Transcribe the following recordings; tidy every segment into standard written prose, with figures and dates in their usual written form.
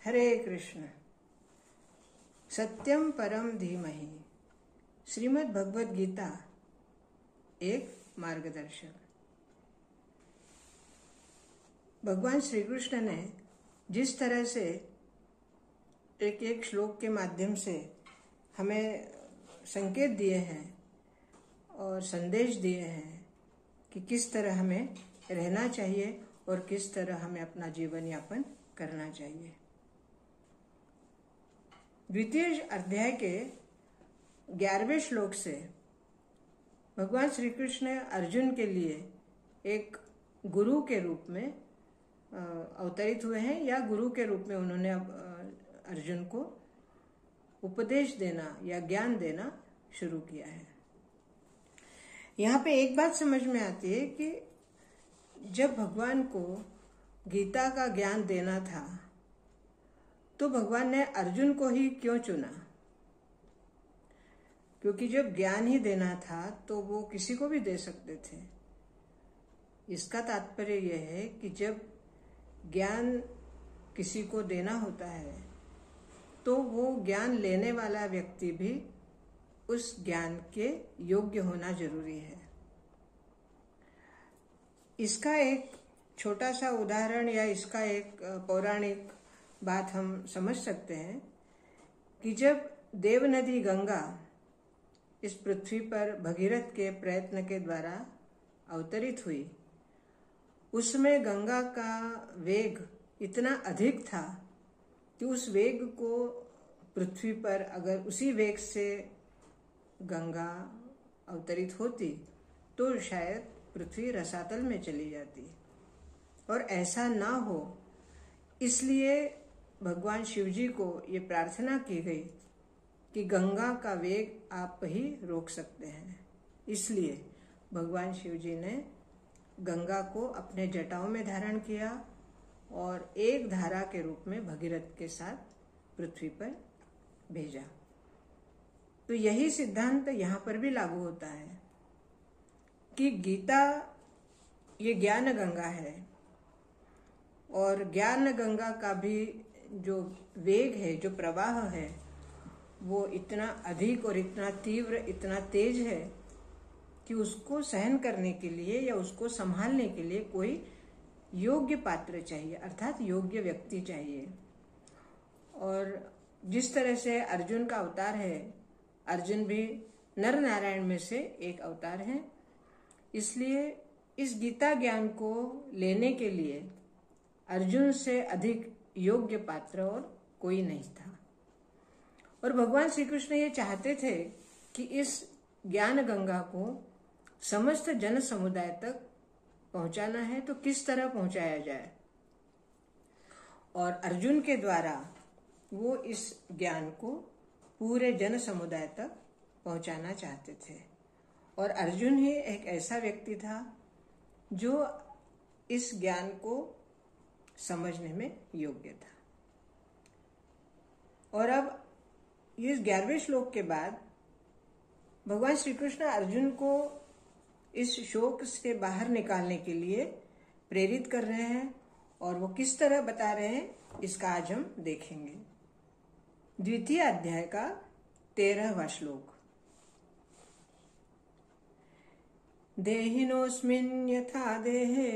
हरे कृष्ण। सत्यम परम धीमहि। श्रीमद् भगवद गीता एक मार्गदर्शन। भगवान श्री कृष्ण ने जिस तरह से एक एक श्लोक के माध्यम से हमें संकेत दिए हैं और संदेश दिए हैं कि किस तरह हमें रहना चाहिए और किस तरह हमें अपना जीवन यापन करना चाहिए। द्वितीय अध्याय के 11वें श्लोक से भगवान श्री कृष्ण अर्जुन के लिए एक गुरु के रूप में अवतरित हुए हैं, या गुरु के रूप में उन्होंने अर्जुन को उपदेश देना या ज्ञान देना शुरू किया है। यहाँ पे एक बात समझ में आती है कि जब भगवान को गीता का ज्ञान देना था तो भगवान ने अर्जुन को ही क्यों चुना? क्योंकि जब ज्ञान ही देना था तो वो किसी को भी दे सकते थे। इसका तात्पर्य यह है कि जब ज्ञान किसी को देना होता है तो वो ज्ञान लेने वाला व्यक्ति भी उस ज्ञान के योग्य होना जरूरी है। इसका एक छोटा सा उदाहरण या इसका एक पौराणिक बात हम समझ सकते हैं कि जब देव नदी गंगा इस पृथ्वी पर भगीरथ के प्रयत्न के द्वारा अवतरित हुई, उसमें गंगा का वेग इतना अधिक था कि उस वेग को पृथ्वी पर अगर उसी वेग से गंगा अवतरित होती तो शायद पृथ्वी रसातल में चली जाती, और ऐसा ना हो इसलिए भगवान शिवजी को ये प्रार्थना की गई कि गंगा का वेग आप ही रोक सकते हैं। इसलिए भगवान शिवजी ने गंगा को अपने जटाओं में धारण किया और एक धारा के रूप में भगीरथ के साथ पृथ्वी पर भेजा। तो यही सिद्धांत यहाँ पर भी लागू होता है कि गीता ये ज्ञान गंगा है, और ज्ञान गंगा का भी जो वेग है, जो प्रवाह है, वो इतना अधिक और इतना तीव्र, इतना तेज है कि उसको सहन करने के लिए या उसको संभालने के लिए कोई योग्य पात्र चाहिए, अर्थात योग्य व्यक्ति चाहिए। और जिस तरह से अर्जुन का अवतार है, अर्जुन भी नर नारायण में से एक अवतार है। इसलिए इस गीता ज्ञान को लेने के लिए अर्जुन से अधिक योग्य पात्र और कोई नहीं था। और भगवान श्री कृष्ण ये चाहते थे कि इस ज्ञान गंगा को समस्त जन समुदाय तक पहुंचाना है, तो किस तरह पहुंचाया जाए, और अर्जुन के द्वारा वो इस ज्ञान को पूरे जन समुदाय तक पहुंचाना चाहते थे। और अर्जुन ही एक ऐसा व्यक्ति था जो इस ज्ञान को समझने में योग्य था। और अब इस 11वें श्लोक के बाद भगवान श्री कृष्ण अर्जुन को इस शोक से बाहर निकालने के लिए प्रेरित कर रहे हैं, और वो किस तरह बता रहे हैं इसका आज हम देखेंगे। द्वितीय अध्याय का 13वां श्लोक। देहिनोऽस्मिन् यथा देहे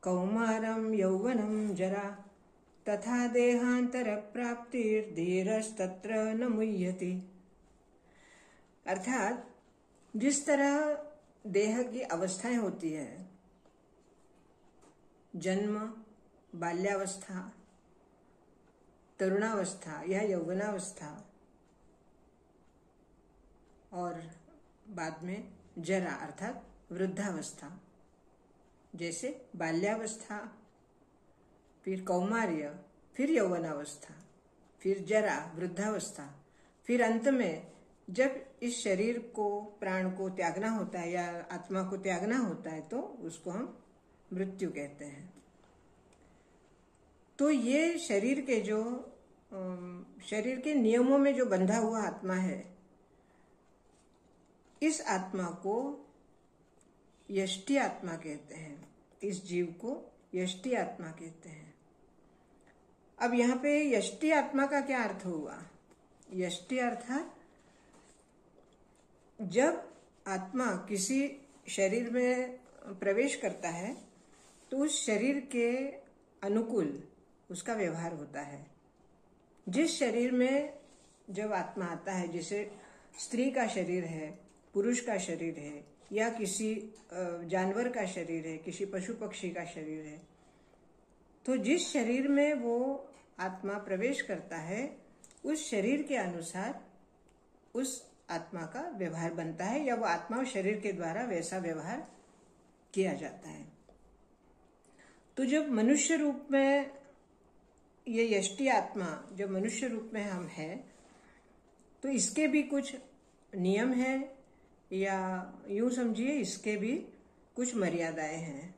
कौमारं यौवनं जरा तथा देहांतर प्राप्तिर्धीरस्तत्र न मुह्यति। अर्थात जिस तरह देह की अवस्थाएं होती है, जन्म, बाल्यावस्था, तरुणावस्था या यौवनावस्था, और बाद में जरा अर्थात वृद्धावस्था, जैसे बाल्यावस्था, फिर कौमार्य, फिर यौवनावस्था, फिर जरा वृद्धावस्था, फिर अंत में जब इस शरीर को, प्राण को त्यागना होता है या आत्मा को त्यागना होता है तो उसको हम मृत्यु कहते हैं। तो ये शरीर के नियमों में जो बंधा हुआ आत्मा है, इस आत्मा को यष्टि आत्मा कहते हैं। इस जीव को यष्टि आत्मा कहते हैं। अब यहाँ पे यष्टि आत्मा का क्या अर्थ हुआ? यष्टि अर्थात जब आत्मा किसी शरीर में प्रवेश करता है तो उस शरीर के अनुकूल उसका व्यवहार होता है। जिस शरीर में जब आत्मा आता है, जैसे स्त्री का शरीर है, पुरुष का शरीर है, या किसी जानवर का शरीर है, किसी पशु पक्षी का शरीर है, तो जिस शरीर में वो आत्मा प्रवेश करता है उस शरीर के अनुसार उस आत्मा का व्यवहार बनता है, या वो आत्मा और शरीर के द्वारा वैसा व्यवहार किया जाता है। तो जब मनुष्य रूप में ये यष्टि आत्मा जब मनुष्य रूप में हम हैं, तो इसके भी कुछ नियम हैं, या यूं समझिए इसके भी कुछ मर्यादाएं हैं।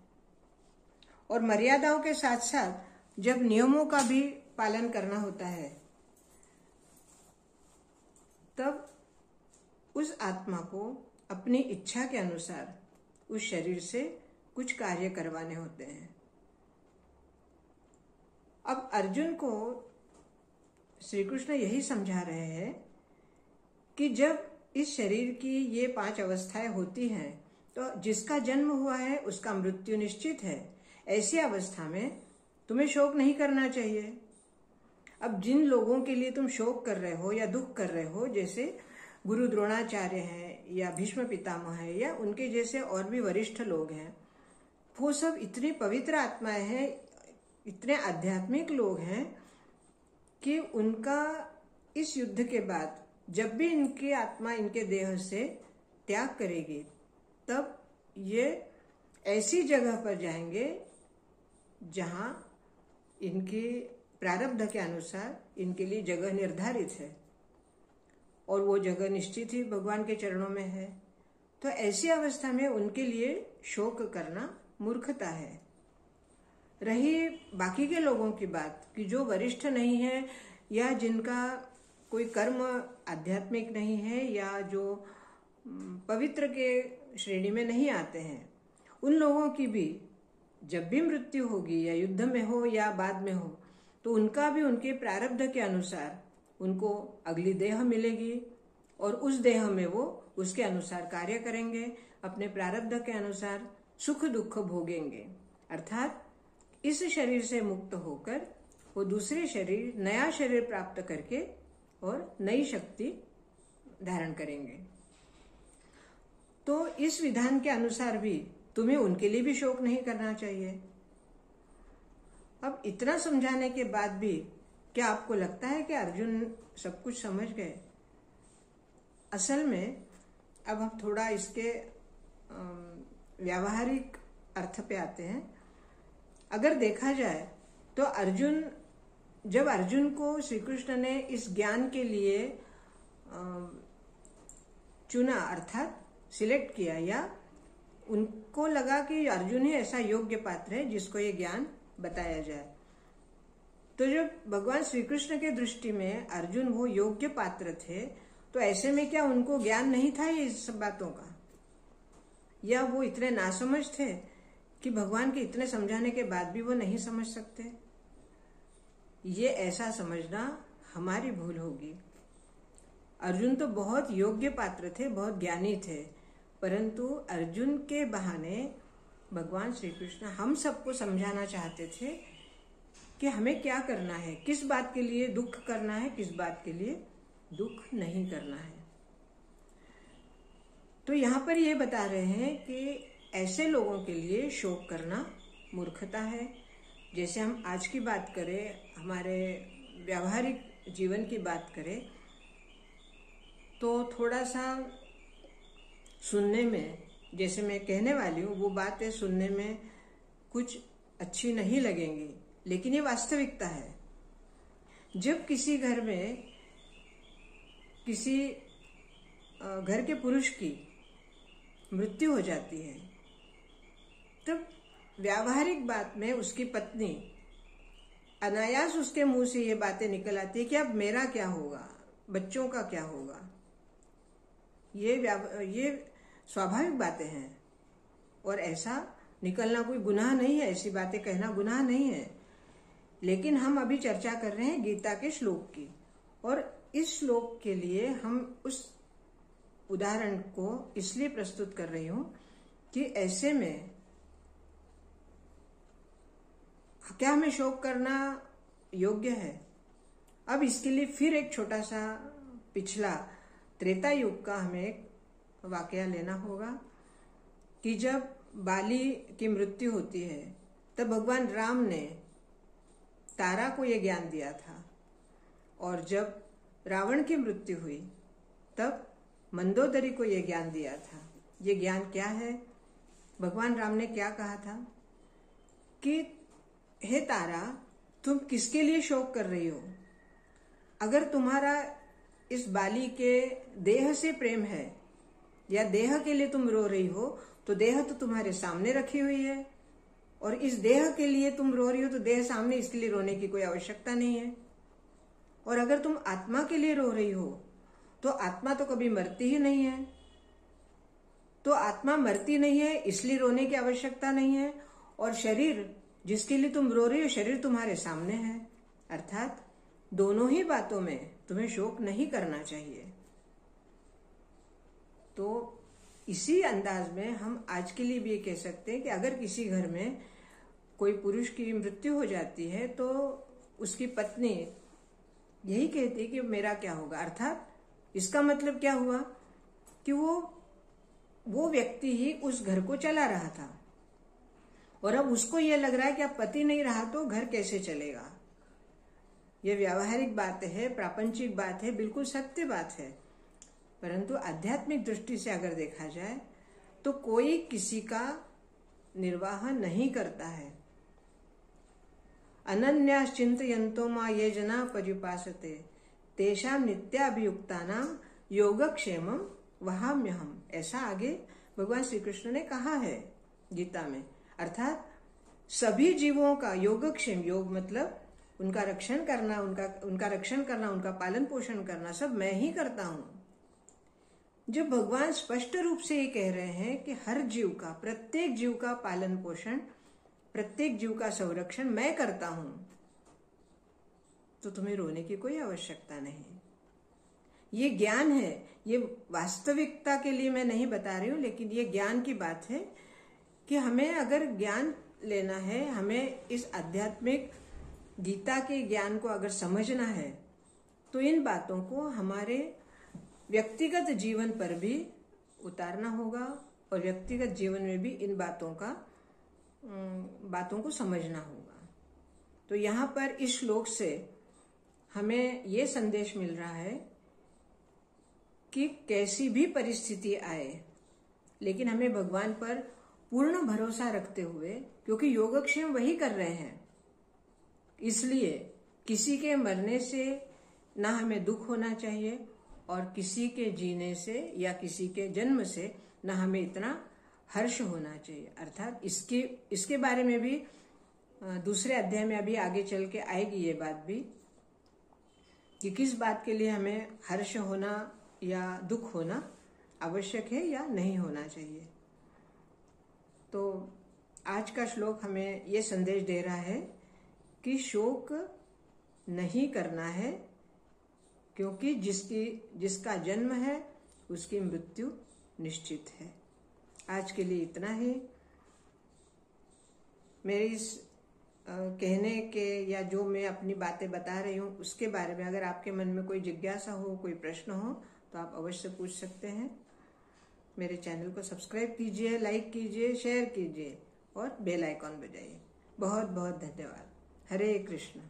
और मर्यादाओं के साथ साथ जब नियमों का भी पालन करना होता है, तब उस आत्मा को अपनी इच्छा के अनुसार उस शरीर से कुछ कार्य करवाने होते हैं। अब अर्जुन को श्री कृष्ण यही समझा रहे हैं कि जब इस शरीर की ये 5 अवस्थाएं होती हैं, तो जिसका जन्म हुआ है उसका मृत्यु निश्चित है। ऐसी अवस्था में तुम्हें शोक नहीं करना चाहिए। अब जिन लोगों के लिए तुम शोक कर रहे हो या दुख कर रहे हो, जैसे गुरु द्रोणाचार्य हैं या भीष्म पितामह है या उनके जैसे और भी वरिष्ठ लोग हैं, वो सब इतनी पवित्र आत्माएं हैं, इतने आध्यात्मिक लोग हैं कि उनका इस युद्ध के बाद जब भी इनकी आत्मा इनके देह से त्याग करेगी, तब ये ऐसी जगह पर जाएंगे जहां इनकी प्रारब्ध के अनुसार इनके लिए जगह निर्धारित है, और वो जगह निश्चित ही भगवान के चरणों में है। तो ऐसी अवस्था में उनके लिए शोक करना मूर्खता है। रही बाकी के लोगों की बात कि जो वरिष्ठ नहीं है या जिनका कोई कर्म आध्यात्मिक नहीं है या जो पवित्र के श्रेणी में नहीं आते हैं, उन लोगों की भी जब भी मृत्यु होगी, या युद्ध में हो या बाद में हो, तो उनका भी उनके प्रारब्ध के अनुसार उनको अगली देह मिलेगी, और उस देह में वो उसके अनुसार कार्य करेंगे, अपने प्रारब्ध के अनुसार सुख दुख भोगेंगे। अर्थात इस शरीर से मुक्त होकर वो दूसरे शरीर, नया शरीर प्राप्त करके और नई शक्ति धारण करेंगे। तो इस विधान के अनुसार भी तुम्हें उनके लिए भी शोक नहीं करना चाहिए। अब इतना समझाने के बाद भी क्या आपको लगता है कि अर्जुन सब कुछ समझ गए? असल में अब हम थोड़ा इसके व्यावहारिक अर्थ पे आते हैं। अगर देखा जाए तो जब अर्जुन को श्री कृष्ण ने इस ज्ञान के लिए चुना, अर्थात सिलेक्ट किया, या उनको लगा कि अर्जुन ही ऐसा योग्य पात्र है जिसको ये ज्ञान बताया जाए, तो जब भगवान श्री कृष्ण के दृष्टि में अर्जुन वो योग्य पात्र थे, तो ऐसे में क्या उनको ज्ञान नहीं था ये सब बातों का? या वो इतने नासमझ थे कि भगवान के इतने समझाने के बाद भी वो नहीं समझ सकते? ये ऐसा समझना हमारी भूल होगी। अर्जुन तो बहुत योग्य पात्र थे, बहुत ज्ञानी थे, परंतु अर्जुन के बहाने भगवान श्री कृष्ण हम सबको समझाना चाहते थे कि हमें क्या करना है, किस बात के लिए दुख करना है, किस बात के लिए दुख नहीं करना है। तो यहाँ पर ये बता रहे हैं कि ऐसे लोगों के लिए शोक करना मूर्खता है। जैसे हम आज की बात करें, हमारे व्यावहारिक जीवन की बात करें, तो थोड़ा सा सुनने में, जैसे मैं कहने वाली हूँ वो बातें सुनने में कुछ अच्छी नहीं लगेंगी, लेकिन ये वास्तविकता है। जब किसी घर में किसी घर के पुरुष की मृत्यु हो जाती है, तब व्यावहारिक बात में उसकी पत्नी अनायास उसके मुंह से ये बातें निकल आती है कि अब मेरा क्या होगा, बच्चों का क्या होगा। ये स्वाभाविक बातें हैं, और ऐसा निकलना कोई गुनाह नहीं है, ऐसी बातें कहना गुनाह नहीं है। लेकिन हम अभी चर्चा कर रहे हैं गीता के श्लोक की, और इस श्लोक के लिए हम उस उदाहरण को इसलिए प्रस्तुत कर रही हूं कि ऐसे में क्या हमें शोक करना योग्य है। अब इसके लिए फिर एक छोटा सा पिछला त्रेता युग का हमें एक वाकया लेना होगा कि जब बाली की मृत्यु होती है तब भगवान राम ने तारा को यह ज्ञान दिया था, और जब रावण की मृत्यु हुई तब मंदोदरी को यह ज्ञान दिया था। ये ज्ञान क्या है? भगवान राम ने क्या कहा था कि हे तारा, तुम किसके लिए शोक कर रही हो? अगर तुम्हारा इस बाली के देह से प्रेम है या देह के लिए तुम रो रही हो, तो देह तो तुम्हारे सामने रखी हुई है, और इस देह के लिए तुम रो रही हो तो देह सामने, इसके लिए रोने की कोई आवश्यकता नहीं है। और अगर तुम आत्मा के लिए रो रही हो तो आत्मा तो कभी मरती ही नहीं है, तो आत्मा मरती नहीं है इसलिए रोने की आवश्यकता नहीं है। और शरीर जिसके लिए तुम रो रही हो, शरीर तुम्हारे सामने है, अर्थात दोनों ही बातों में तुम्हें शोक नहीं करना चाहिए। तो इसी अंदाज में हम आज के लिए भी ये कह सकते हैं कि अगर किसी घर में कोई पुरुष की मृत्यु हो जाती है तो उसकी पत्नी यही कहती है कि मेरा क्या होगा, अर्थात इसका मतलब क्या हुआ कि वो व्यक्ति ही उस घर को चला रहा था, और अब उसको यह लग रहा है कि अब पति नहीं रहा तो घर कैसे चलेगा। यह व्यावहारिक बात है, प्रापंचिक बात है, बिल्कुल सत्य बात है, परंतु आध्यात्मिक दृष्टि से अगर देखा जाए तो कोई किसी का निर्वाह नहीं करता है। अनन्याश्चिन्तयन्तो मा ये जना पर्युपासते तेषां नित्याभियुक्तानां योगक्षेमं वहाम्यहम्, ऐसा आगे भगवान श्री कृष्ण ने कहा है गीता में। अर्थात सभी जीवों का योगक्षेम, योग मतलब उनका रक्षण करना, उनका रक्षण करना, उनका पालन पोषण करना, सब मैं ही करता हूं। जब भगवान स्पष्ट रूप से ये कह रहे हैं कि हर जीव का, प्रत्येक जीव का पालन पोषण, प्रत्येक जीव का संरक्षण मैं करता हूं, तो तुम्हें रोने की कोई आवश्यकता नहीं। ये ज्ञान है, ये वास्तविकता के लिए मैं नहीं बता रही हूं, लेकिन ये ज्ञान की बात है कि हमें अगर ज्ञान लेना है, हमें इस आध्यात्मिक गीता के ज्ञान को अगर समझना है, तो इन बातों को हमारे व्यक्तिगत जीवन पर भी उतारना होगा, और व्यक्तिगत जीवन में भी इन बातों को समझना होगा। तो यहाँ पर इस श्लोक से हमें ये संदेश मिल रहा है कि कैसी भी परिस्थिति आए, लेकिन हमें भगवान पर पूर्ण भरोसा रखते हुए, क्योंकि योगक्षेम वही कर रहे हैं, इसलिए किसी के मरने से ना हमें दुख होना चाहिए, और किसी के जीने से या किसी के जन्म से ना हमें इतना हर्ष होना चाहिए। अर्थात इसके बारे में भी दूसरे अध्याय में अभी आगे चल के आएगी ये बात भी, कि किस बात के लिए हमें हर्ष होना या दुख होना आवश्यक है या नहीं होना चाहिए। तो आज का श्लोक हमें ये संदेश दे रहा है कि शोक नहीं करना है, क्योंकि जिसका जन्म है उसकी मृत्यु निश्चित है। आज के लिए इतना ही। मेरे इस कहने के या जो मैं अपनी बातें बता रही हूँ उसके बारे में अगर आपके मन में कोई जिज्ञासा हो, कोई प्रश्न हो, तो आप अवश्य पूछ सकते हैं। मेरे चैनल को सब्सक्राइब कीजिए, लाइक कीजिए, शेयर कीजिए और बेल आइकॉन बजाइए। बहुत बहुत धन्यवाद। हरे कृष्ण।